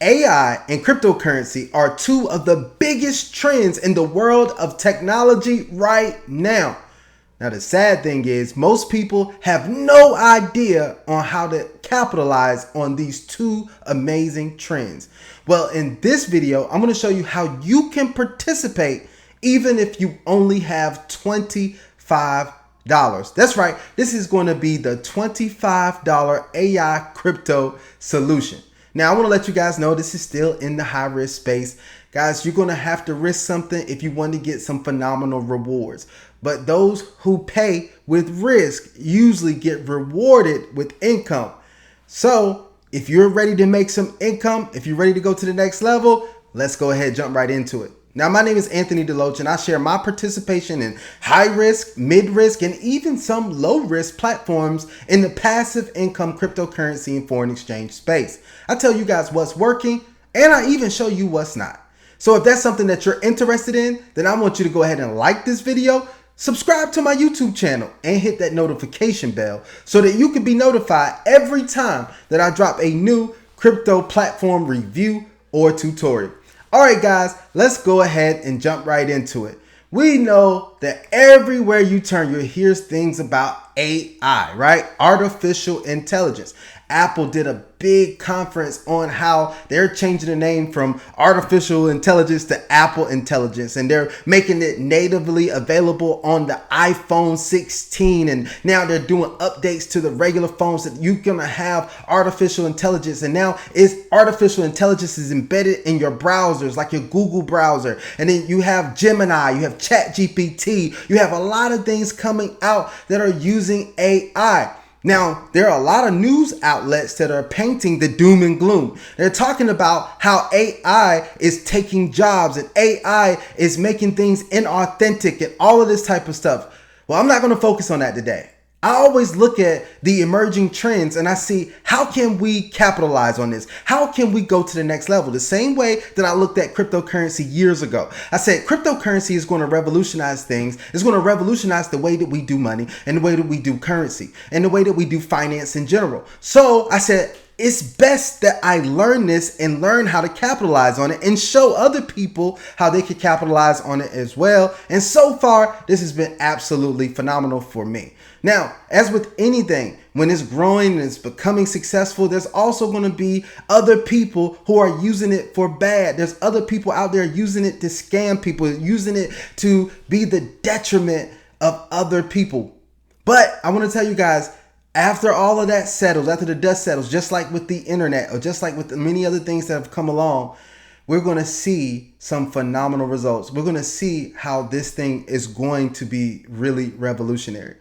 AI and cryptocurrency are two of the biggest trends in the world of technology right now. Now, the sad thing is most people have no idea on how to capitalize on these two amazing trends. Well, in this video, I'm going to show you how you can participate even if you only have $25. That's right. This is going to be the $25 AI crypto solution. Now, I want to let you guys know this is still in the high risk space. Guys, you're going to have to risk something if you want to get some phenomenal rewards. But those who pay with risk usually get rewarded with income. So if you're ready to make some income, if you're ready to go to the next level, let's go ahead and jump right into it. Now, my name is Anthony Deloach, and I share my participation in high risk, mid risk, and even some low risk platforms in the passive income cryptocurrency and foreign exchange space. I tell you guys what's working, and I even show you what's not. So if that's something that you're interested in, then I want you to go ahead and like this video, subscribe to my YouTube channel, and hit that notification bell so that you can be notified every time that I drop a new crypto platform review or tutorial. All right, guys, let's go ahead and jump right into it. We know that everywhere you turn, you hear things about AI, right? Artificial intelligence. Apple did a big conference on how they're changing the name from artificial intelligence to Apple Intelligence, and they're making it natively available on the iPhone 16, and now they're doing updates to the regular phones that you're gonna have artificial intelligence, and now artificial intelligence is embedded in your browsers like your Google browser, and then you have Gemini, you have ChatGPT, you have a lot of things coming out that are using AI. Now, there are a lot of news outlets that are painting the doom and gloom. They're talking about how AI is taking jobs and AI is making things inauthentic and all of this type of stuff. Well, I'm not going to focus on that today. I always look at the emerging trends and I see how can we capitalize on this? How can we go to the next level? The same way that I looked at cryptocurrency years ago. I said cryptocurrency is going to revolutionize things. It's going to revolutionize the way that we do money and the way that we do currency and the way that we do finance in general. So I said, it's best that I learn this and learn how to capitalize on it and show other people how they can capitalize on it as well. And so far, this has been absolutely phenomenal for me. Now, as with anything, when it's growing and it's becoming successful, there's also going to be other people who are using it for bad. There's other people out there using it to scam people, using it to be the detriment of other people. But I want to tell you guys, after all of that settles, after the dust settles, just like with the internet or just like with the many other things that have come along, we're going to see some phenomenal results. We're going to see how this thing is going to be really revolutionary.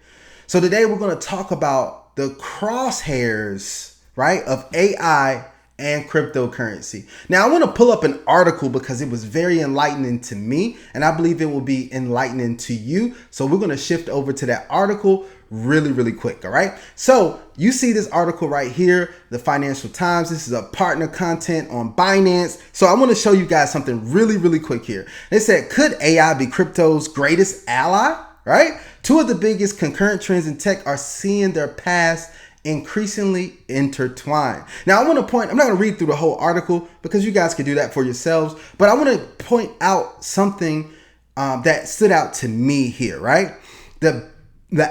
So today we're going to talk about the crosshairs, right, of AI and cryptocurrency. Now, I want to pull up an article because it was very enlightening to me, and I believe it will be enlightening to you. So we're going to shift over to that article really quick. All right. So you see this article right here, the Financial Times. This is a partner content on Binance. So I want to show you guys something really quick here. They said, could AI be crypto's greatest ally? Right? Two of the biggest concurrent trends in tech are seeing their paths increasingly intertwined. Now, I want to point, I'm not going to read through the whole article because you guys can do that for yourselves, but I want to point out something that stood out to me here, right? The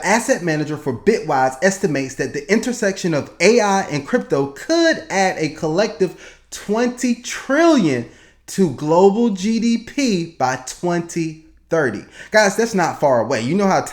asset manager for Bitwise estimates that the intersection of AI and crypto could add a collective 20 trillion to global GDP by 2030. Guys, that's not far away. You know how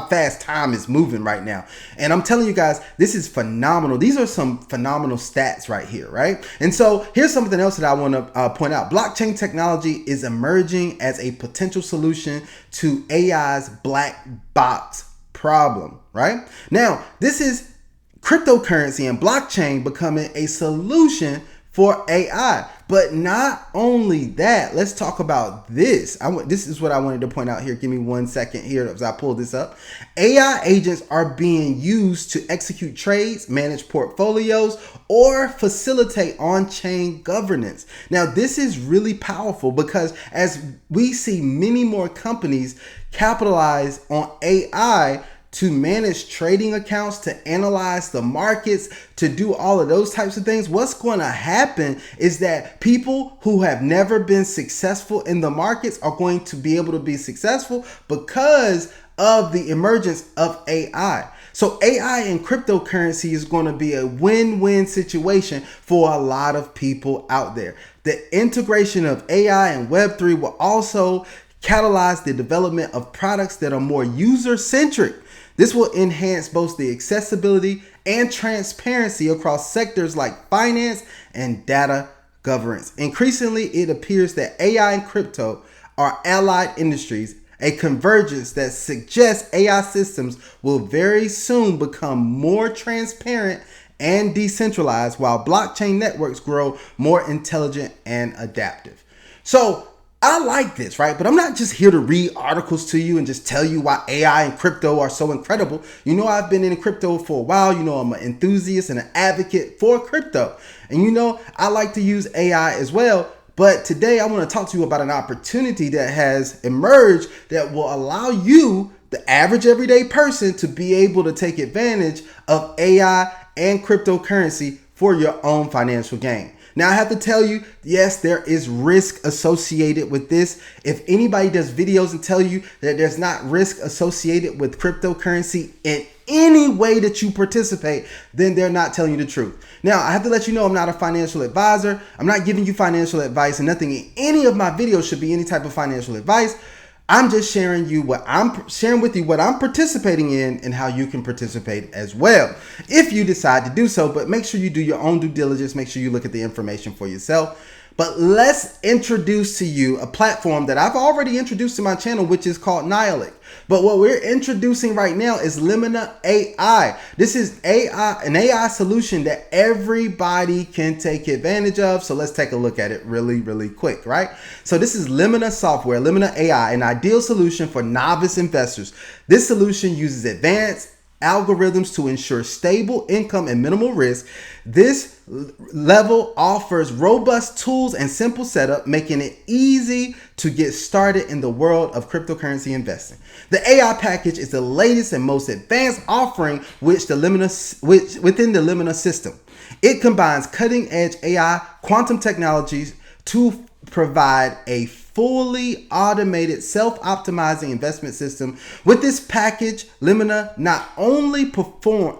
fast time is moving right now. And I'm telling you guys, this is phenomenal. These are some phenomenal stats right here, right? And so here's something else that I want to point out. Blockchain technology is emerging as a potential solution to AI's black box problem, right? Now, this is cryptocurrency and blockchain becoming a solution for AI. But not only that, let's talk about this. This is what I wanted to point out here. Give me 1 second here as I pull this up. AI agents are being used to execute trades, manage portfolios, or facilitate on-chain governance. Now, this is really powerful because as we see many more companies capitalize on AI to manage trading accounts, to analyze the markets, to do all of those types of things, what's going to happen is that people who have never been successful in the markets are going to be able to be successful because of the emergence of AI. So AI and cryptocurrency is going to be a win-win situation for a lot of people out there. The integration of AI and Web3 will also catalyze the development of products that are more user-centric. This will enhance both the accessibility and transparency across sectors like finance and data governance. Increasingly, it appears that AI and crypto are allied industries, a convergence that suggests AI systems will very soon become more transparent and decentralized while blockchain networks grow more intelligent and adaptive. So I like this, right? But I'm not just here to read articles to you and just tell you why AI and crypto are so incredible. You know, I've been in crypto for a while. You know, I'm an enthusiast and an advocate for crypto. And you know, I like to use AI as well. But today I want to talk to you about an opportunity that has emerged that will allow you, the average everyday person, to be able to take advantage of AI and cryptocurrency for your own financial gain. Now, I have to tell you, yes, there is risk associated with this. If anybody does videos and tell you that there's not risk associated with cryptocurrency in any way that you participate, then they're not telling you the truth. Now, I have to let you know I'm not a financial advisor. I'm not giving you financial advice, and nothing in any of my videos should be any type of financial advice. I'm just sharing with you what I'm participating in and how you can participate as well if you decide to do so. But make sure you do your own due diligence. Make sure you look at the information for yourself. But let's introduce to you a platform that I've already introduced to my channel, which is called Nihilic. But what we're introducing right now is Limina AI. This is an AI solution that everybody can take advantage of. So let's take a look at it really quick, right? So this is Limina software, Limina AI, an ideal solution for novice investors. This solution uses advanced algorithms to ensure stable income and minimal risk. This level offers robust tools and simple setup, making it easy to get started in the world of cryptocurrency investing. The AI package is the latest and most advanced offering within the Limina system. It combines cutting-edge AI, quantum technologies to provide a fully automated, self-optimizing investment system. With this package, Limina not only performs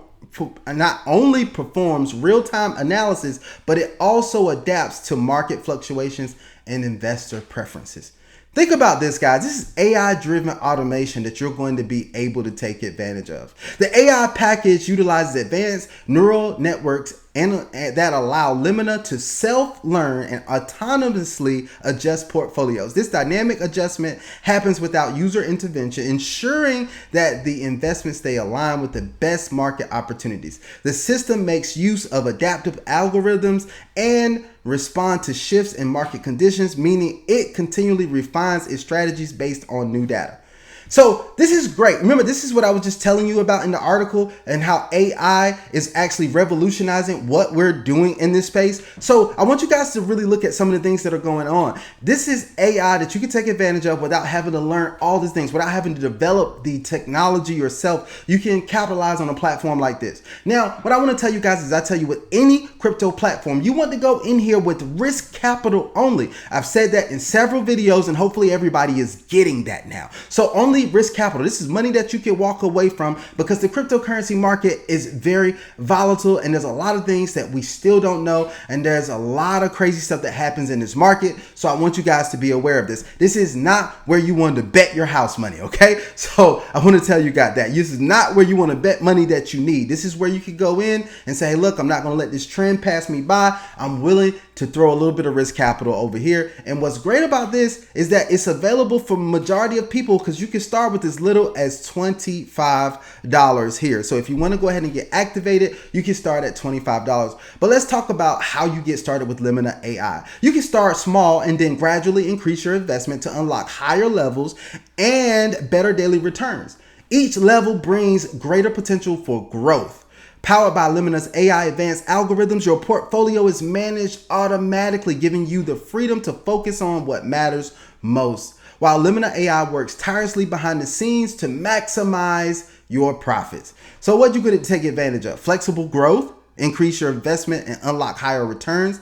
real-time analysis, but it also adapts to market fluctuations and investor preferences. Think about this, guys. This is AI-driven automation that you're going to be able to take advantage of. The AI package utilizes advanced neural networks that allow Limina to self-learn and autonomously adjust portfolios. This dynamic adjustment happens without user intervention, ensuring that the investments stay aligned with the best market opportunities. The system makes use of adaptive algorithms and respond to shifts in market conditions, meaning it continually refines its strategies based on new data. So this is great. Remember, this is what I was just telling you about in the article and how AI is actually revolutionizing what we're doing in this space. So I want you guys to really look at some of the things that are going on. This is AI that you can take advantage of without having to learn all these things, without having to develop the technology yourself. You can capitalize on a platform like this. Now, what I want to tell you guys is I tell you with any crypto platform, you want to go in here with risk capital only. I've said that in several videos and hopefully everybody is getting that now. So only risk capital. This is money that you can walk away from because the cryptocurrency market is very volatile and there's a lot of things that we still don't know and there's a lot of crazy stuff that happens in this market. So I want you guys to be aware of this. This is not where you want to bet your house money, okay? So I want to tell you guys that this is not where you want to bet money that you need. This is where you can go in and say, hey, look, I'm not going to let this trend pass me by. I'm willing to throw a little bit of risk capital over here. And what's great about this is that it's available for majority of people because you can start with as little as $25 here. So if you want to go ahead and get activated, you can start at $25. But let's talk about how you get started with Limina AI. You can start small and then gradually increase your investment to unlock higher levels and better daily returns. Each level brings greater potential for growth. Powered by Limina's AI advanced algorithms, your portfolio is managed automatically, giving you the freedom to focus on what matters most. while Limina AI works tirelessly behind the scenes to maximize your profits. So what you going to take advantage of? Flexible growth, increase your investment and unlock higher returns.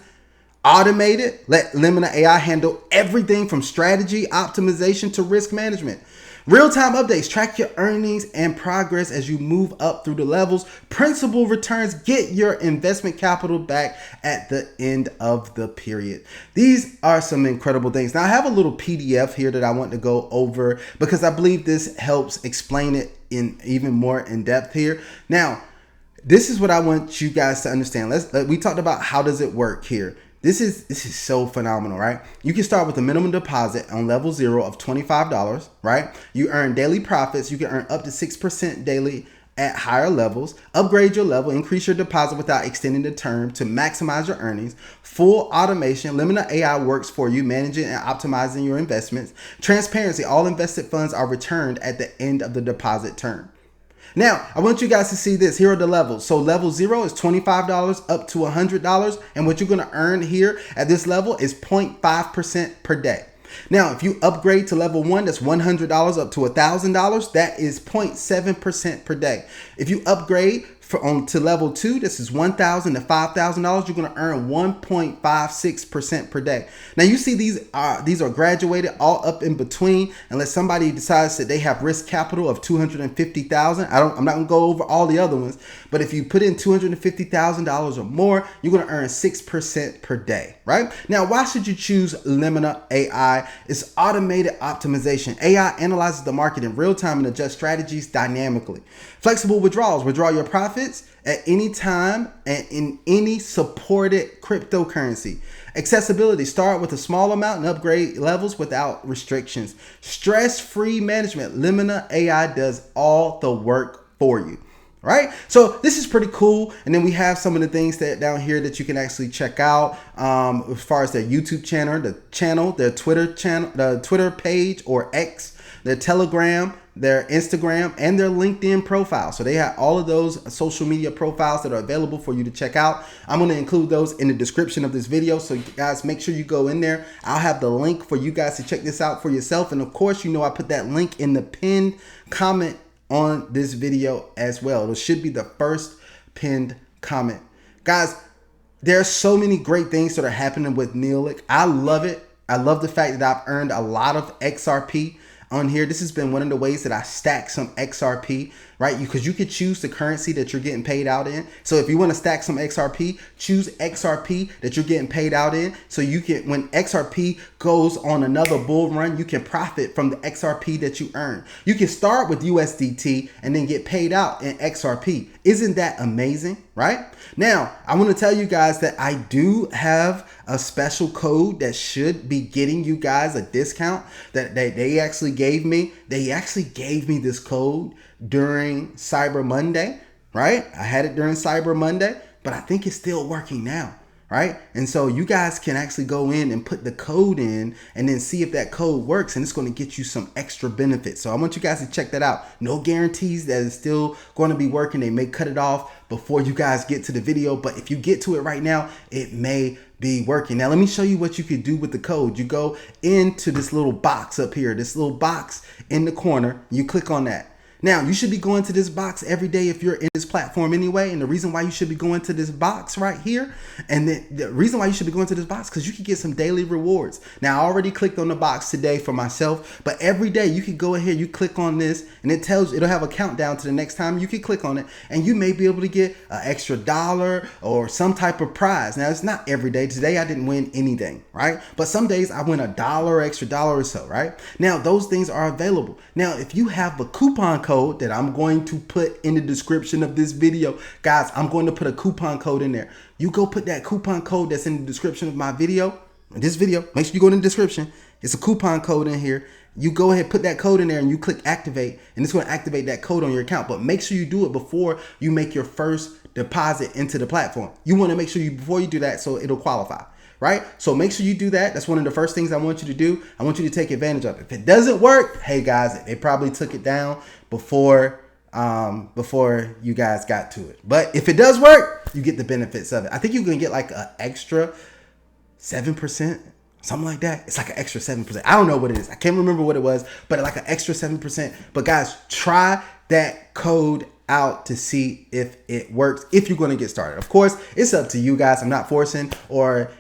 Automated, let Limina AI handle everything from strategy, optimization to risk management. Real-time updates, track your earnings and progress as you move up through the levels. Principal returns, get your investment capital back at the end of the period. These are some incredible things. Now I have a little PDF here that I want to go over because I believe this helps explain it in even more in depth here. Now, this is what I want you guys to understand. We talked about how does it work here. This is so phenomenal, right? You can start with a minimum deposit on level 0 of $25, right? You earn daily profits. You can earn up to 6% daily at higher levels. Upgrade your level, increase your deposit without extending the term to maximize your earnings. Full automation. Limina AI works for you, managing and optimizing your investments. Transparency. All invested funds are returned at the end of the deposit term. Now, I want you guys to see this. Here are the levels. So level 0 is $25 up to $100. And what you're going to earn here at this level is 0.5% per day. Now, if you upgrade to level 1, that's $100 up to $1,000. That is 0.7% per day. If you upgrade to level 2, this is $1,000 to $5,000. You're going to earn 1.56% per day. Now you see these are graduated all up in between, unless somebody decides that they have risk capital of $250,000. I'm not going to go over all the other ones, but if you put in $250,000 or more, you're going to earn 6% per day, right? Now, why should you choose Limina AI? It's automated optimization. AI analyzes the market in real time and adjusts strategies dynamically. Flexible withdrawals. Withdraw your profits at any time and in any supported cryptocurrency. Accessibility. Start with a small amount and upgrade levels without restrictions. Stress-free management. Limina AI does all the work for you. Right? So this is pretty cool. And then we have some of the things that down here that you can actually check out as far as their YouTube channel, their Twitter channel, the Twitter page or X, their Telegram, their Instagram, and their LinkedIn profile. So they have all of those social media profiles that are available for you to check out. I'm going to include those in the description of this video. So you guys, make sure you go in there. I'll have the link for you guys to check this out for yourself. And of course, you know, I put that link in the pinned comment on this video as well. It should be the first pinned comment. Guys, there are so many great things that are happening with Neolic. I love it. I love the fact that I've earned a lot of XRP on here. This has been one of the ways that I stack some XRP, right? Because you could choose the currency that you're getting paid out in. So if you want to stack some XRP, choose XRP that you're getting paid out in. So you can, when XRP goes on another bull run, you can profit from the XRP that you earn. You can start with USDT and then get paid out in XRP. Isn't that amazing, right? Now, I want to tell you guys that I do have a special code that should be getting you guys a discount that they actually gave me. They actually gave me this code during Cyber Monday, right? I had it during Cyber Monday, but I think it's still working now, right? And so you guys can actually go in and put the code in and then see if that code works, and it's going to get you some extra benefits. So I want you guys to check that out. No guarantees that it's still going to be working. They may cut it off before you guys get to the video, but if you get to it right now, it may be working. Now, let me show you what you could do with the code. You go into this little box up here, this little box in the corner, you click on that. Now, you should be going to this box every day if you're in this platform anyway. And the reason why you should be going to this box right here, and the reason why you should be going to this box, because you can get some daily rewards. Now, I already clicked on the box today for myself, but every day you can go ahead, you click on this, and it tells you, it'll have a countdown to the next time you can click on it, and you may be able to get an extra $1 or some type of prize. Now, it's not every day. Today, I didn't win anything, right? But some days I win $1, extra $1 or so, right? Now, those things are available. Now, if you have the coupon code that I'm going to put in the description of this video, guys, I'm going to put a coupon code in there. You go put that coupon code that's in the description of my video, this video, make sure you go in the description. It's a coupon code in here. You go ahead, put that code in there, and you click activate, and it's going to activate that code on your account. But make sure you do it before you make your first deposit into the platform. You want to make sure before you do that, so it'll qualify. Right? So make sure you do that. That's one of the first things I want you to do. I want you to take advantage of it. If it doesn't work, hey guys, they probably took it down before you guys got to it. But if it does work, you get the benefits of it. I think you can get like an extra 7% something like that. It's like an extra 7%. I don't know what it is. I can't remember what it was, but like an extra 7%. But guys, try that code out to see if it works, if you're going to get started. Of course, it's up to you guys. I'm not forcing or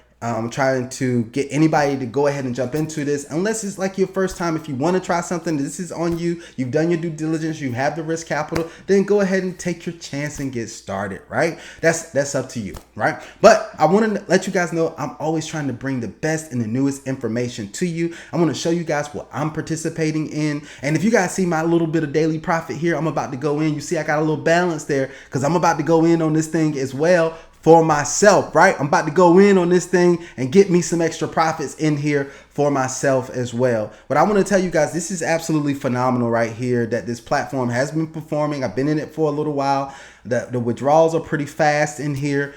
trying to get anybody to go ahead and jump into this unless it's like your first time. If you want to try something, this is on you. You've done your due diligence, you have the risk capital, then go ahead and take your chance and get started, right? That's up to you, right? But I want to let you guys know I'm always trying to bring the best and the newest information to you. I want to show you guys what I'm participating in. And if you guys see my little bit of daily profit here, I'm about to go in. You see I got a little balance there because I'm about to go in on this thing as well for myself, right? I'm about to go in on this thing and get me some extra profits in here for myself as well. But I want to tell you guys, this is absolutely phenomenal right here that this platform has been performing. I've been in it for a little while. The withdrawals are pretty fast in here.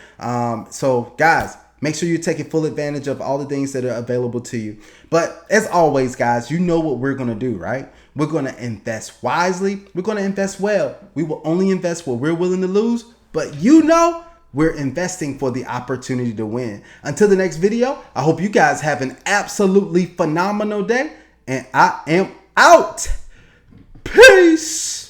So guys, make sure you're taking full advantage of all the things that are available to you. But as always, guys, you know what we're going to do, right? We're going to invest wisely. We're going to invest well. We will only invest what we're willing to lose, but you know, we're investing for the opportunity to win. Until the next video, I hope you guys have an absolutely phenomenal day, and I am out. Peace.